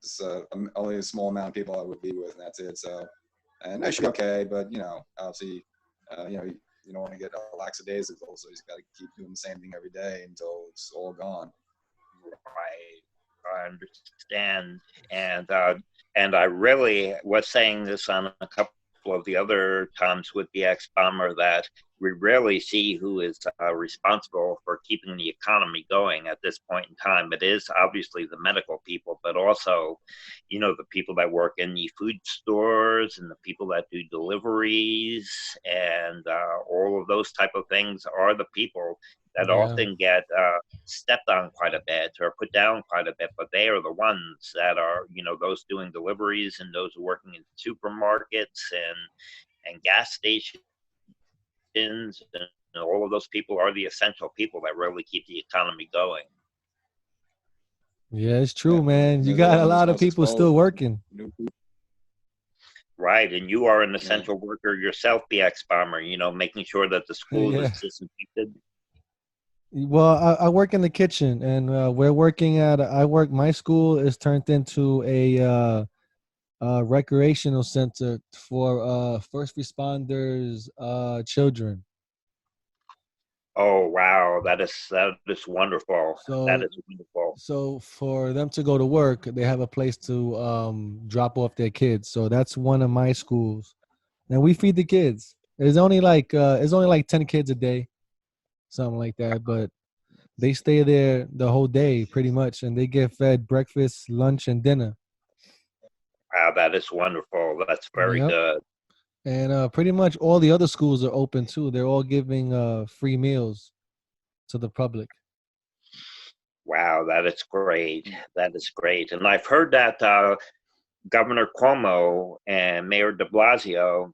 It's only a small amount of people I would be with, and that's it. So, and I should be okay, but obviously, you don't want to get lackadaisical, so you just got to keep doing the same thing every day until it's all gone. Right. I understand. And I really was saying this on a couple of the other times with the ex-bomber, that we rarely see who is responsible for keeping the economy going at this point in time. It is obviously the medical people, but also, the people that work in the food stores and the people that do deliveries and all of those type of things are the people that often get stepped on quite a bit or put down quite a bit, but they are the ones that are, those doing deliveries and those working in supermarkets and gas stations, and all of those people are the essential people that really keep the economy going. Yeah, it's true, man. You got a lot of people still working. Right, and you are an essential worker yourself, the ex-bomber, making sure that the school is disinfected. Well, I work in the kitchen, and we're working my school is turned into a recreational center for first responders children. Oh wow, that is wonderful. That is wonderful. So for them to go to work, they have a place to drop off their kids. So that's one of my schools, and we feed the kids. It's only like 10 kids a day, something like that. But they stay there the whole day pretty much, and they get fed breakfast, lunch, and dinner. Wow, that is wonderful. That's very good. And pretty much all the other schools are open too. They're all giving free meals to the public. Wow, that is great. That is great. And I've heard that Governor Cuomo and Mayor de Blasio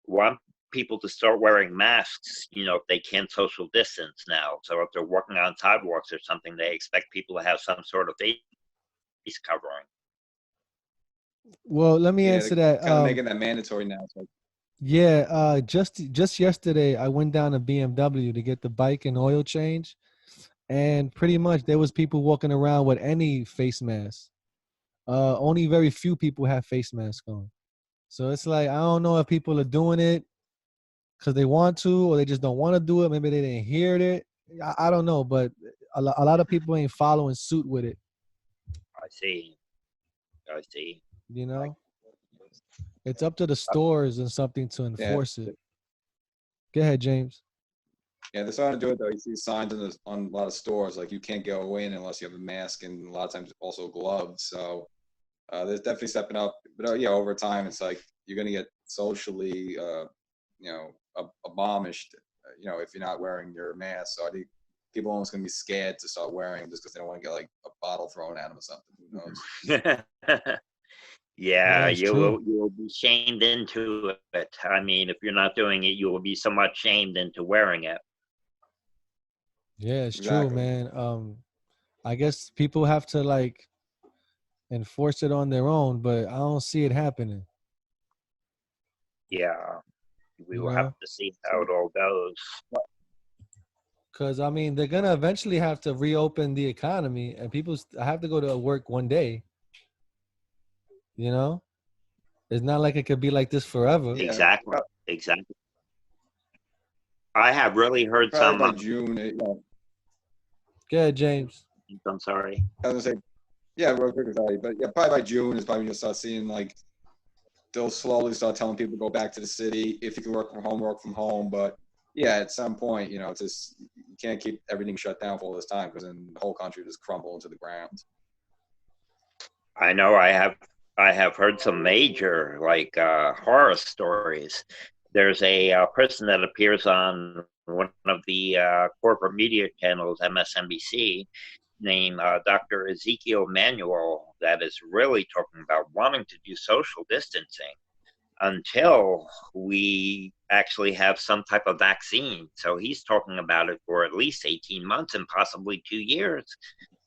want people to start wearing masks, if they can social distance now. So if they're walking on sidewalks or something, they expect people to have some sort of face covering. Well, let me answer that. Kind of making that mandatory now. So. Yeah, just yesterday I went down to BMW to get the bike and oil change, and pretty much there was people walking around with any face mask. Only very few people have face masks on. So it's like, I don't know if people are doing it because they want to, or they just don't want to do it. Maybe they didn't hear it. I don't know, but a lot of people ain't following suit with it. I see. It's up to the stores and something to enforce it. Go ahead, James. Yeah, they're starting to do it though. You see signs on a lot of stores like you can't go in unless you have a mask, and a lot of times also gloves. So there's definitely stepping up. But over time it's like you're gonna get socially, abomished, if you're not wearing your mask. So I think people are almost gonna be scared to start wearing just because they don't want to get like a bottle thrown at them or something. Who knows? Yeah, you will be shamed into it. I mean, if you're not doing it, you will be somewhat shamed into wearing it. Yeah, it's true, man. I guess people have to enforce it on their own, but I don't see it happening. Yeah, we will have to see how it all goes. Because, I mean, they're going to eventually have to reopen the economy, and people have to go to work one day. It's not like it could be like this forever. Exactly. I have really heard probably by June. Go ahead, James. I'm sorry. I was gonna say, yeah, real quick, sorry, but probably by June is probably you'll start seeing they'll slowly start telling people to go back to the city. If you can work from home. But at some point, it's just you can't keep everything shut down for all this time because then the whole country just crumble into the ground. I know. I have heard some major horror stories. There's a person that appears on one of the corporate media channels, MSNBC, named Dr. Ezekiel Manuel, that is really talking about wanting to do social distancing until we actually have some type of vaccine. So he's talking about it for at least 18 months and possibly 2 years.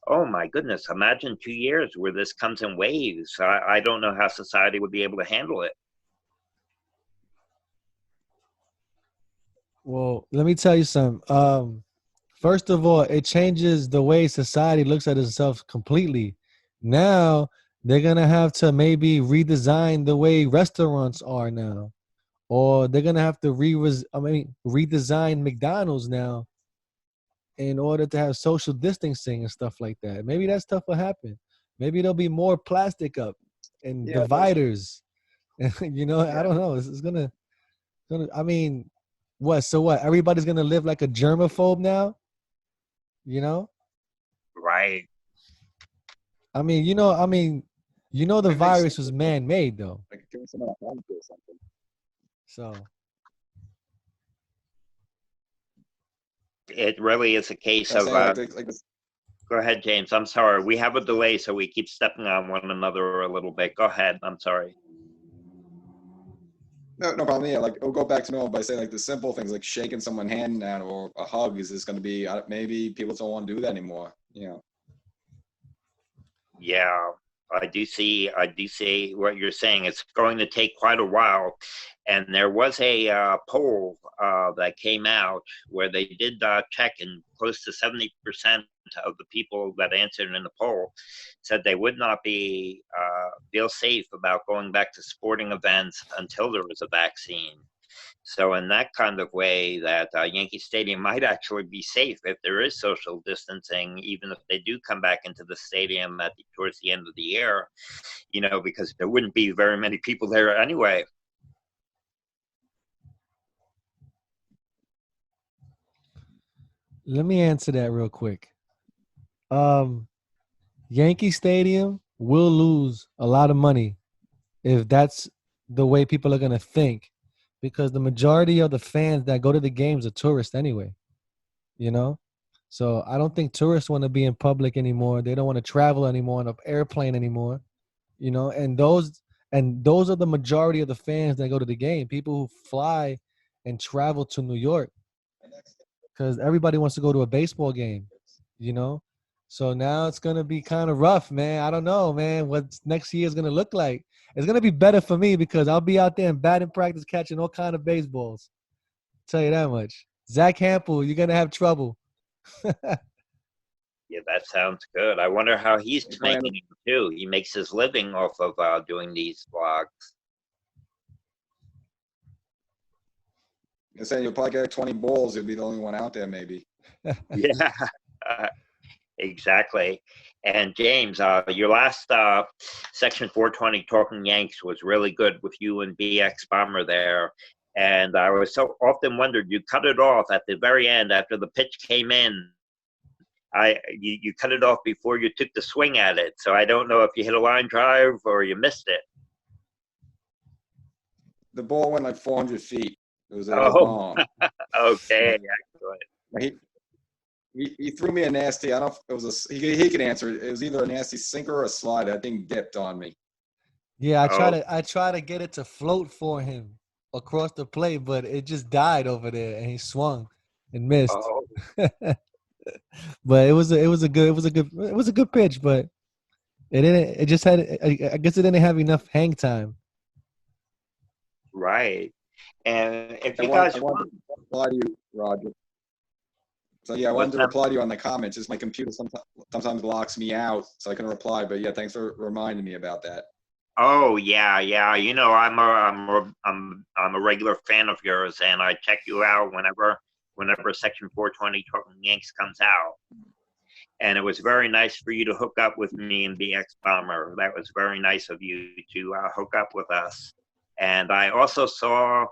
Oh my goodness, imagine 2 years where this comes in waves. I don't know how society would be able to handle it. Well, let me tell you something. First of all, it changes the way society looks at itself completely. Now They're gonna have to maybe redesign the way restaurants are now, or they're gonna have to redesign McDonald's now in order to have social distancing and stuff like that. Maybe that stuff will happen. Maybe there'll be more plastic up and Yeah, that's, dividers. You know, I Yeah, don't know. It's gonna. I mean, what? So what? Everybody's gonna live like a germaphobe now. You know. right. I mean, you know. I mean, you know, the it makes virus sense. was man-made though. Like killing someone at home or something. So It really is a case I'm of, saying go ahead, James. I'm sorry. We have a delay, so we keep stepping on one another a little bit. Go ahead. I'm sorry. no problem. Yeah, like it'll go back to normal by saying like the simple things like shaking someone's hand down or a hug is just going to be maybe people don't want to do that anymore. You know. Yeah, I do see what you're saying. It's going to take quite a while. And there was a poll that came out where they did check, and close to 70% of the people that answered in the poll said they would not be feel safe about going back to sporting events until there was a vaccine. So in that kind of way, that Yankee Stadium might actually be safe if there is social distancing, even if they do come back into the stadium towards the end of the year, because there wouldn't be very many people there anyway. let me answer that real quick. Um, Yankee Stadium will lose a lot of money if that's the way people are gonna think, because the majority of the fans that go to the games are tourists anyway. You know, so I don't think tourists want to be in public anymore. They don't want to travel anymore on an airplane anymore. You know, and those are the majority of the fans that go to the game. People who fly and travel to New York because everybody wants to go to a baseball game. You know, so now it's gonna be kind of rough, man. I don't know, man, what next year is gonna look like. It's gonna be better for me because I'll be out there in batting practice catching all kind of baseballs. Tell you that much. Zach Hampel, you're gonna have trouble. Yeah, that sounds good. I wonder how he's They probably end up, making it too. He makes his living off of doing these vlogs. they're saying you'll probably get 20 balls. You'll be the only one out there, maybe. Yeah, exactly. And James, your last section 420 talking Yanks was really good with you and BX Bomber there. And I was so often wondered, you cut it off at the very end after the pitch came in. You cut it off before you took the swing at it. So I don't know if you hit a line drive or you missed it. The ball went like 400 feet. It was a Oh, bomb. okay, excellent. He threw me a nasty. I don't know if it was he could answer it. It was either a nasty sinker or a slide. That thing dipped on me. Yeah, Oh, I try to get it to float for him across the plate, but it just died over there and he swung and missed. oh, But it was a good pitch, but it just had I guess it didn't have enough hang time. right. And if I you want guys I want want, to reply to you, Roger. So yeah, I wanted what's to that? reply to you on the comments. Just my computer sometimes locks me out, so I can reply. But yeah, thanks for reminding me about that. Oh yeah, yeah. I'm a regular fan of yours, and I check you out whenever Section 420 Talking Yanks comes out. And it was very nice for you to hook up with me and BX Bomber. That was very nice of you to hook up with us. And I also saw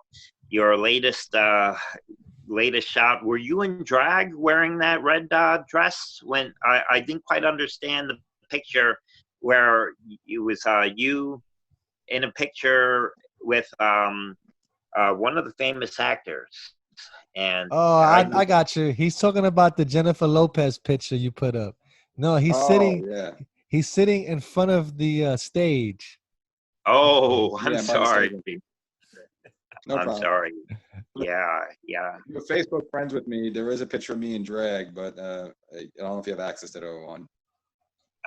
your latest shot. Were you in drag wearing that red dress? When I didn't quite understand the picture where it was you in a picture with one of the famous actors. And Oh, I I got you. He's talking about the Jennifer Lopez picture you put up. No, Oh yeah, he's sitting in front of the stage. oh, I'm yeah, by the sorry. stadium. No I'm problem. sorry. Yeah, yeah. If you're Facebook friends with me, there is a picture of me in drag, but I don't know if you have access to that one.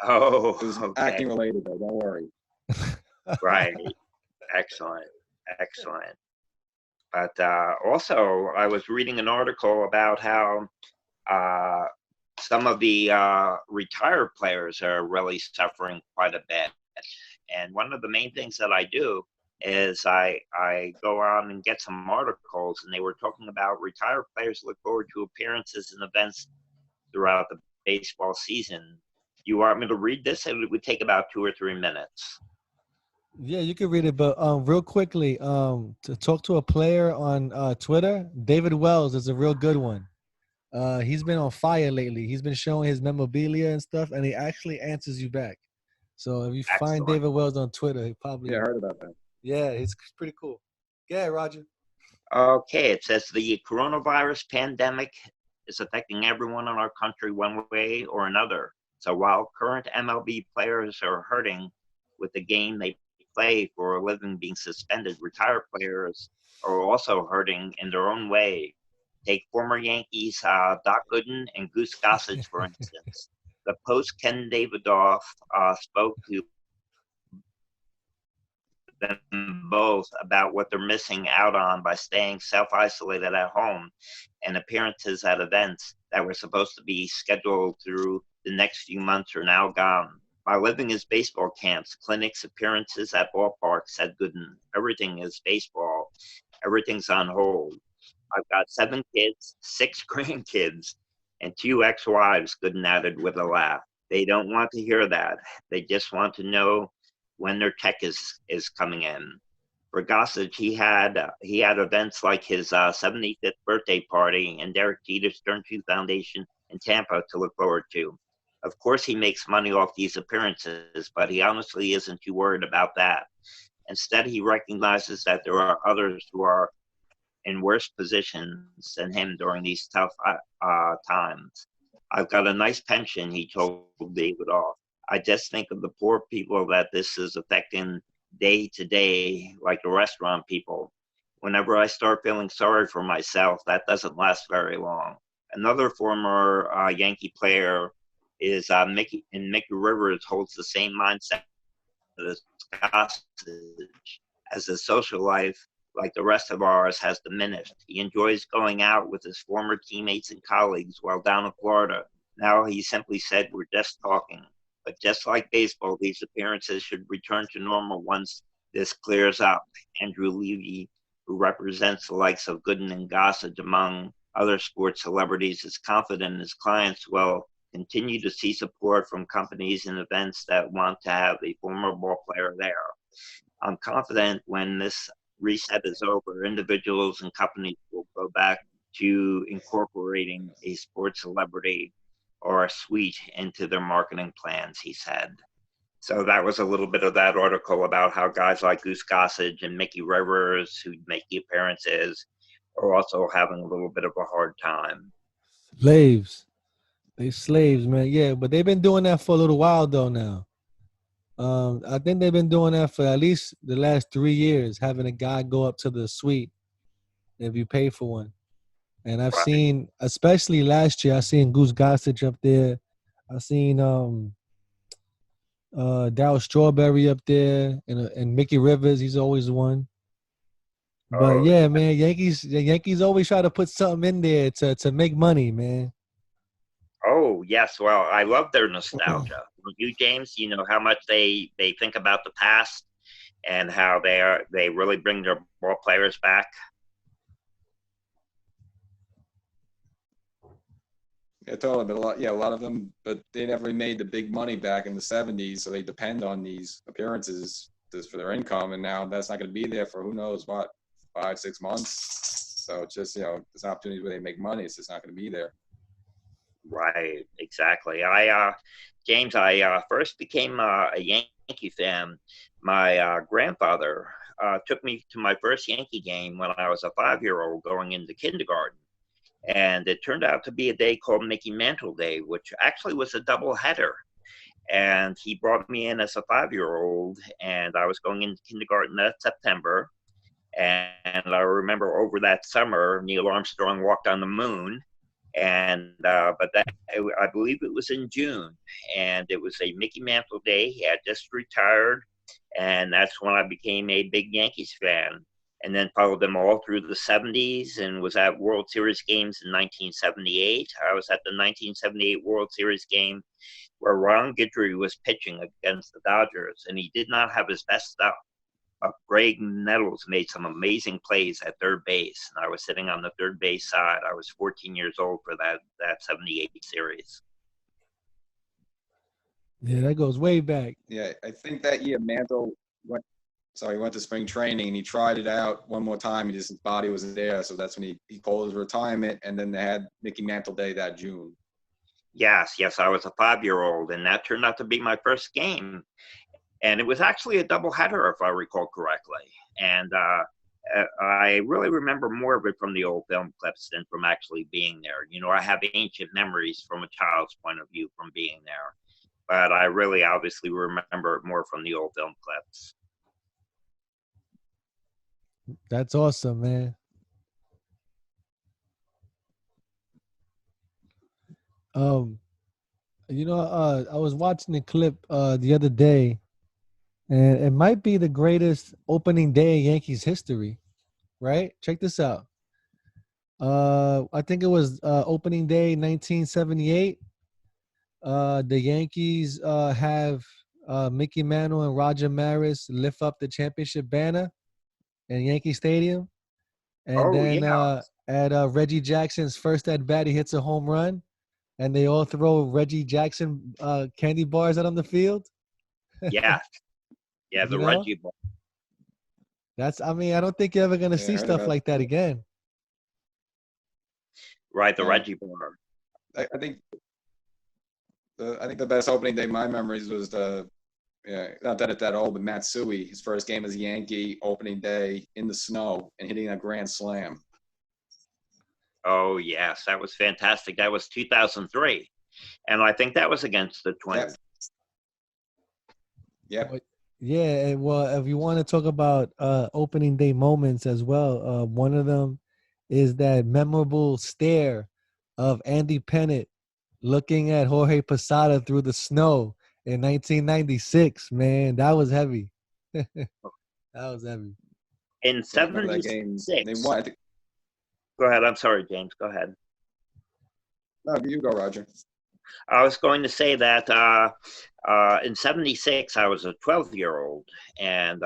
Oh, It was okay. acting related though. Don't worry. Right. Excellent. Excellent. But also, I was reading an article about how uh, some of the retired players are really suffering quite a bit. And one of the main things that I do is I go out and get some articles, and they were talking about retired players look forward to appearances and events throughout the baseball season. You want me to read this? It would take about 2 or 3 minutes. Yeah, you can read it, but real quickly, to talk to a player on Twitter, David Wells is a real good one. He's been on fire lately. He's been showing his memorabilia and stuff, and he actually answers you back. So if you find Excellent. David Wells on Twitter, he probably Yeah, I heard about that. yeah, it's pretty cool. Yeah, Roger. Okay, it says the coronavirus pandemic is affecting everyone in our country one way or another. So while current MLB players are hurting with the game they play for a living being suspended, retired players are also hurting in their own way. Take former Yankees Doc Gooden and Goose Gossage, for instance. The post Ken Davidoff spoke to them both about what they're missing out on by staying self-isolated at home, and appearances at events that were supposed to be scheduled through the next few months are now gone. My living is baseball camps, clinics, appearances at ballparks, said Gooden. Everything is baseball. Everything's on hold. I've got 7 kids, 6 grandkids, and 2 ex-wives, Gooden added with a laugh. They don't want to hear that. They just want to know when their tech is coming in. For Gossage, he had events like his 75th birthday party and Derek Jeter's Stern 2 Foundation in Tampa to look forward to. Of course, he makes money off these appearances, but he honestly isn't too worried about that. Instead, he recognizes that there are others who are in worse positions than him during these tough times. I've got a nice pension, he told David Off. I just think of the poor people that this is affecting day to day, like the restaurant people. Whenever I start feeling sorry for myself, that doesn't last very long. Another former Yankee player is Mickey Rivers holds the same mindset as Gossage, as his social life, like the rest of ours, has diminished. He enjoys going out with his former teammates and colleagues while down in Florida. Now he simply said, we're just talking. But just like baseball, these appearances should return to normal once this clears up. Andrew Levy, who represents the likes of Gooden and Gossage among other sports celebrities, is confident his clients will continue to see support from companies and events that want to have a former ball player there. I'm confident when this reset is over, individuals and companies will go back to incorporating a sports celebrity or a suite into their marketing plans, he said. So that was a little bit of that article about how guys like Goose Gossage and Mickey Rivers, who make the appearances, are also having a little bit of a hard time. Slaves. They slaves, man. Yeah, but they've been doing that for a little while though now. I think they've been doing that for at least the last 3 years, having a guy go up to the suite if you pay for one. And I've seen, especially last year, I seen Goose Gossage up there. I seen Darryl Strawberry up there, and Mickey Rivers. He's always one. But yeah, man, the Yankees always try to put something in there to make money, man. Oh, yes. Well, I love their nostalgia. You, James, you know how much they think about the past and how they really bring their ball players back. Yeah, totally. But a lot of them, but they never made the big money back in the 70s, so they depend on these appearances for their income, and now that's not going to be there for who knows what, 5-6 months. So it's just, it's an opportunity where they make money. It's just not going to be there. Right, exactly. James, I first became a Yankee fan. My grandfather took me to my first Yankee game when I was a 5-year-old going into kindergarten. And it turned out to be a day called Mickey Mantle Day, which actually was a doubleheader. And he brought me in as a 5-year-old, and I was going into kindergarten that September. And I remember over that summer, Neil Armstrong walked on the moon. And I believe it was in June, and it was a Mickey Mantle Day. He had just retired, and that's when I became a big Yankees fan. And then followed them all through the 70s and was at World Series games in 1978. I was at the 1978 World Series game where Ron Guidry was pitching against the Dodgers, and he did not have his best stuff. Greg Nettles made some amazing plays at third base, and I was sitting on the third base side. I was 14 years old for that 78 series. Yeah, that goes way back. Yeah, I think that year Mantle went to spring training and he tried it out one more time. His body wasn't there, so that's when he called his retirement. And then they had Mickey Mantle Day that June. Yes, I was a 5-year-old, and that turned out to be my first game. And it was actually a doubleheader, if I recall correctly. And I really remember more of it from the old film clips than from actually being there. You know, I have ancient memories from a child's point of view from being there. But I really obviously remember it more from the old film clips. That's awesome, man. I was watching the clip the other day, and it might be the greatest opening day in Yankees history, right? Check this out. I think it was opening day 1978. The Yankees have Mickey Mantle and Roger Maris lift up the championship banner in Yankee Stadium. And then at Reggie Jackson's first at bat, he hits a home run, and they all throw Reggie Jackson candy bars out on the field. Yeah, the Reggie bar. I don't think you're ever gonna see stuff like that again. Right, the Reggie bar. I think the best opening day in my memories was not that it's that old, but Matsui, his first game as a Yankee, opening day in the snow and hitting a grand slam. Oh, yes, that was fantastic. That was 2003. And I think that was against the Twins. Yep. Yeah, well, if you want to talk about opening day moments as well, one of them is that memorable stare of Andy Pettitte looking at Jorge Posada through the snow in 1996. Man, that was heavy. That was heavy. In 76. They won. Go ahead. I'm sorry, James. Go ahead. No, you go, Roger. I was going to say that in 76, I was a 12-year-old, and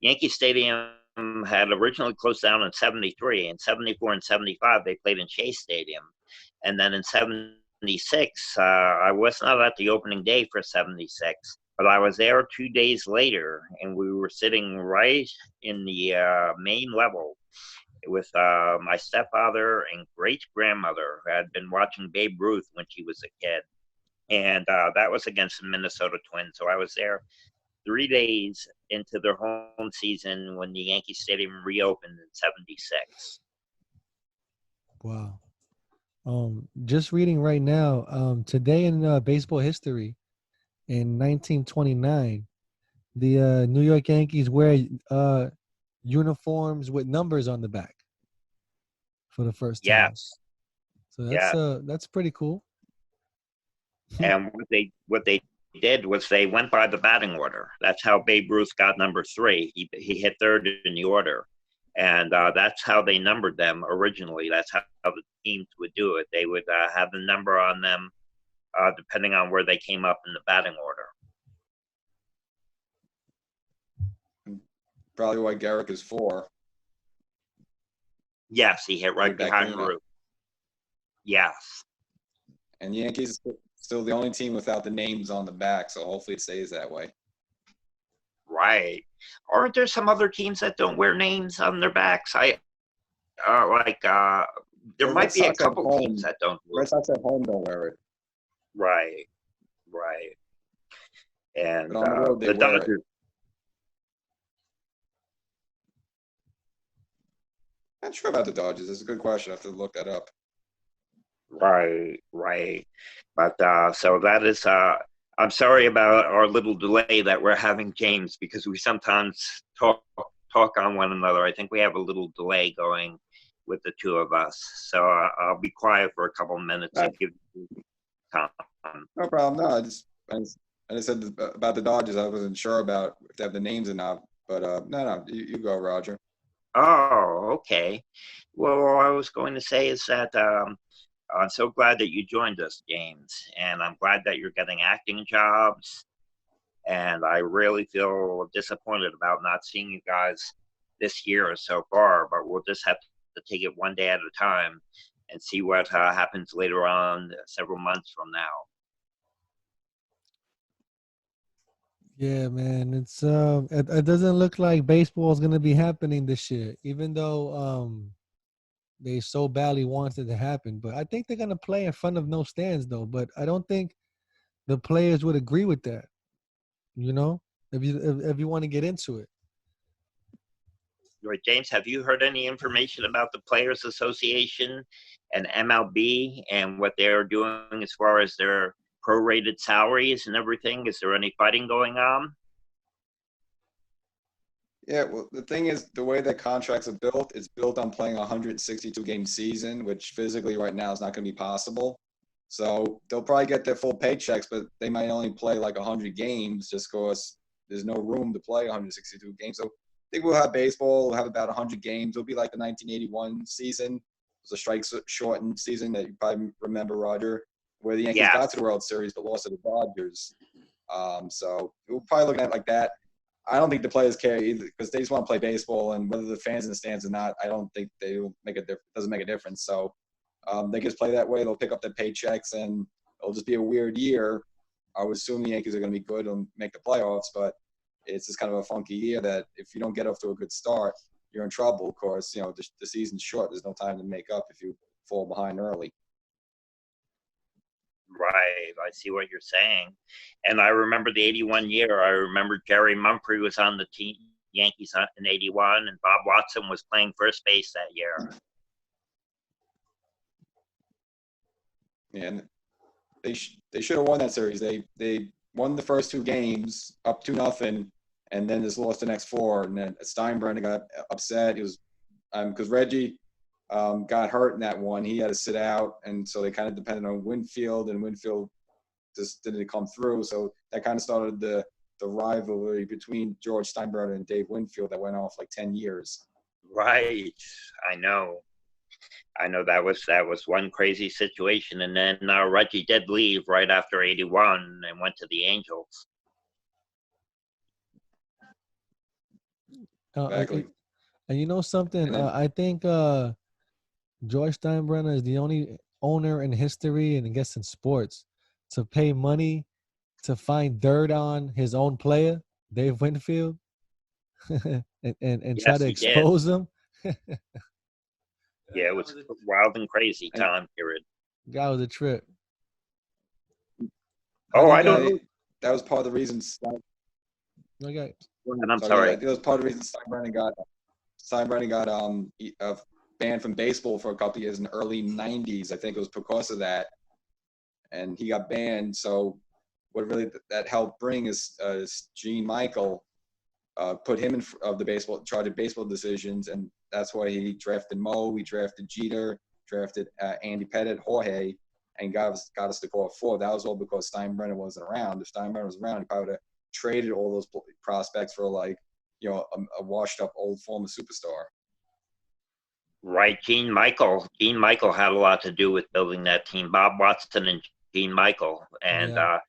Yankee Stadium had originally closed down in 73. In 74 and 75, they played in Shea Stadium. And then in 76, I was not at the opening day for 76, but I was there 2 days later, and we were sitting right in the main level with my stepfather and great-grandmother who had been watching Babe Ruth when she was a kid. And that was against the Minnesota Twins. So I was there 3 days into their home season when the Yankee Stadium reopened in 76. Wow. Just reading right now, today in baseball history, in 1929, the New York Yankees wear uniforms with numbers on the back for the first time. Yes. So that's pretty cool. And what they did was they went by the batting order. That's how Babe Ruth got number 3. He hit third in the order. And that's how they numbered them originally. That's how the teams would do it. They would have the number on them depending on where they came up in the batting order. Probably why Garrick is 4. Yes, he hit right behind Ruth. Yes. And the Yankees are still the only team without the names on the back, so hopefully it stays that way. Right. Aren't there some other teams that don't wear names on their backs? There might be a couple teams that don't. Red Sox at home don't wear it. Right. And on the road, the Dodgers. Not sure about the Dodgers. It's a good question. I have to look that up. Right. But so that is. I'm sorry about our little delay that we're having, James, because we sometimes talk on one another. I think we have a little delay going with the two of us. So I'll be quiet for a couple of minutes and give you time. No problem. No, I just said about the Dodgers. I wasn't sure about if they have the names or not. But no, you go, Roger. Oh, okay. Well, what I was going to say is that I'm so glad that you joined us, James, and I'm glad that you're getting acting jobs. And I really feel disappointed about not seeing you guys this year so far, but we'll just have to take it one day at a time and see what happens later on several months from now. Yeah, man. It doesn't look like baseball is gonna be happening this year, even though they so badly want it to happen. But I think they're gonna play in front of no stands though. But I don't think the players would agree with that. You know, if you want to get into it. Right, James, have you heard any information about the Players Association and MLB and what they're doing as far as their prorated salaries and everything? Is there any fighting going on? Yeah, well, the thing is, the way that contracts are built, it's built on playing a 162-game season, which physically right now is not going to be possible. So they'll probably get their full paychecks, but they might only play like 100 games just because there's no room to play 162 games. So I think we'll have baseball. We'll have about 100 games. It'll be like the 1981 season. It was a strike-shortened season that you probably remember, Roger, where the Yankees got to the World Series but lost to the Dodgers. So we'll probably look at it like that. I don't think the players care either because they just want to play baseball, and whether the fans in the stands or not, I don't think they will make a doesn't make a difference. So they just play that way. They'll pick up their paychecks, and it'll just be a weird year. I would assume the Yankees are going to be good and make the playoffs, but it's just kind of a funky year that if you don't get off to a good start, you're in trouble. Of course, you know the season's short. There's no time to make up if you fall behind early. Right, I see what you're saying. And I remember the 81 year. I remember Jerry Mumphrey was on the team Yankees in 81, and Bob Watson was playing first base that year. And they should have won that series. They won the first two games up 2-0, and then just lost the next four. And then Steinbrenner got upset. He was because Reggie got hurt in that one. He had to sit out, and so they kind of depended on Winfield, and Winfield just didn't come through. So that kind of started the rivalry between George Steinbrenner and Dave Winfield that went off like 10 years. Right, I know that was one crazy situation, and then Reggie did leave right after 81 and went to the Angels. Exactly. And you know something? I think George Steinbrenner is the only owner in history, and I guess in sports, to pay money to find dirt on his own player, Dave Winfield, and Yes, try to expose him. Yeah, it was a wild and crazy time period. Guy was a trip. I don't know. That was part of the reason. Okay. I'm sorry. That was part of the reason Steinbrenner got banned from baseball for a couple of years in the early 90s. I think it was because of that. And he got banned. So what really that helped bring is Gene Michael put him in of the charge of baseball decisions. And that's why he drafted Mo. He drafted Jeter, drafted Andy Pettit, Jorge, and got us to call 4. That was all because Steinbrenner wasn't around. If Steinbrenner was around, he probably would have traded all those prospects for a washed up old former superstar. Right, Gene Michael had a lot to do with building that team. Bob Watson and Gene Michael, and I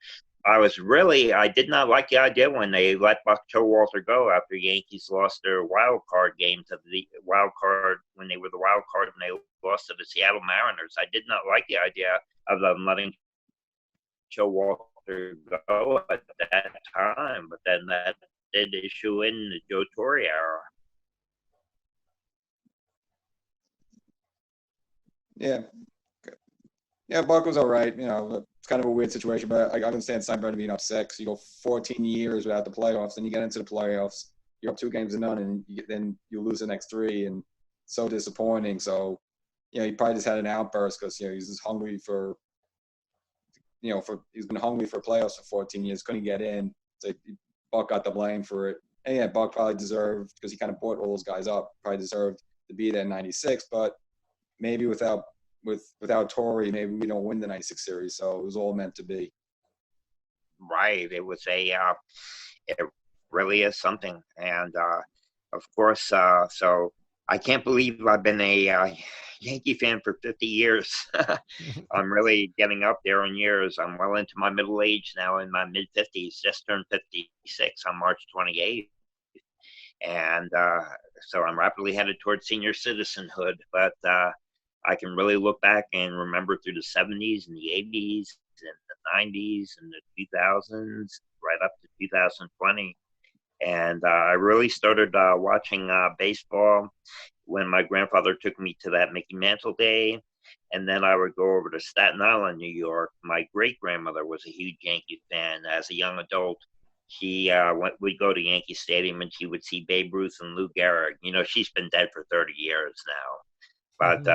did not like the idea when they let Buck Showalter go after Yankees lost their wild card game to the wild card when they were the wild card and they lost to the Seattle Mariners. I did not like the idea of them letting Showalter go at that time, but then that did issue in the Joe Torre era. Yeah, Buck was all right. You know, it's kind of a weird situation, but I understand Steinbrenner being upset because you go 14 years without the playoffs, and you get into the playoffs, you're up 2-0, and then you lose the next 3, and so disappointing. So, he probably just had an outburst because he's just hungry for, he's been hungry for playoffs for 14 years, couldn't get in. So Buck got the blame for it, and yeah, Buck probably deserved because he kind of brought all those guys up, probably deserved to be there in '96, but maybe without Torre, maybe we don't win the '96 series. So it was all meant to be. Right. It was it really is something. And of course, so I can't believe I've been a Yankee fan for 50 years. I'm really getting up there in years. I'm well into my middle age now, in my mid 50s, just turned 56 on March 28th. And so I'm rapidly headed towards senior citizenhood. But I can really look back and remember through the 70s and the 80s and the 90s and the 2000s, right up to 2020. And I really started watching baseball when my grandfather took me to that Mickey Mantle Day. And then I would go over to Staten Island, New York. My great-grandmother was a huge Yankee fan. As a young adult, we'd go to Yankee Stadium and she would see Babe Ruth and Lou Gehrig. You know, she's been dead for 30 years now. But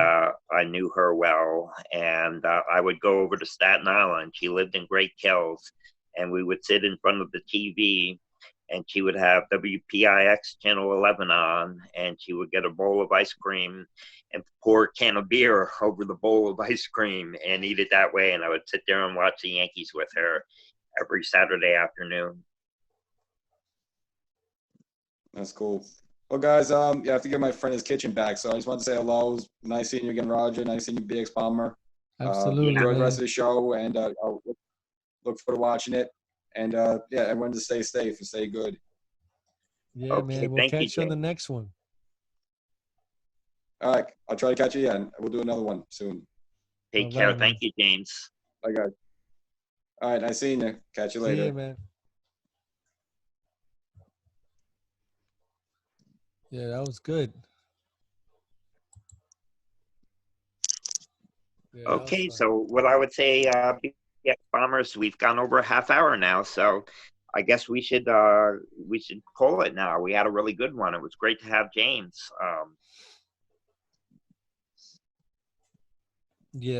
I knew her well. And I would go over to Staten Island. She lived in Great Kills. And we would sit in front of the TV, and she would have WPIX Channel 11 on, and she would get a bowl of ice cream and pour a can of beer over the bowl of ice cream and eat it that way. And I would sit there and watch the Yankees with her every Saturday afternoon. That's cool. Well, guys, yeah, I have to give my friend his kitchen back, so I just wanted to say hello. It was nice seeing you again, Roger. Nice seeing you, BX Bomber. Absolutely, enjoy man. the rest of the show, and I'll look forward to watching it. And yeah, everyone just stay safe and stay good. Yeah, Okay, man. We'll thank you, catch you on the James. next one. All right, I'll try to catch you again. We'll do another one soon. Take All care. right, man. Thank you, James. Bye, guys. All right, nice seeing you. Catch you later. See you, man. Yeah, that was good. Yeah, that was Okay, fun. so what I would say, BX Bombers, we've gone over a half hour now, so I guess we should call it now. We had a really good one. It was great to have James. Yeah.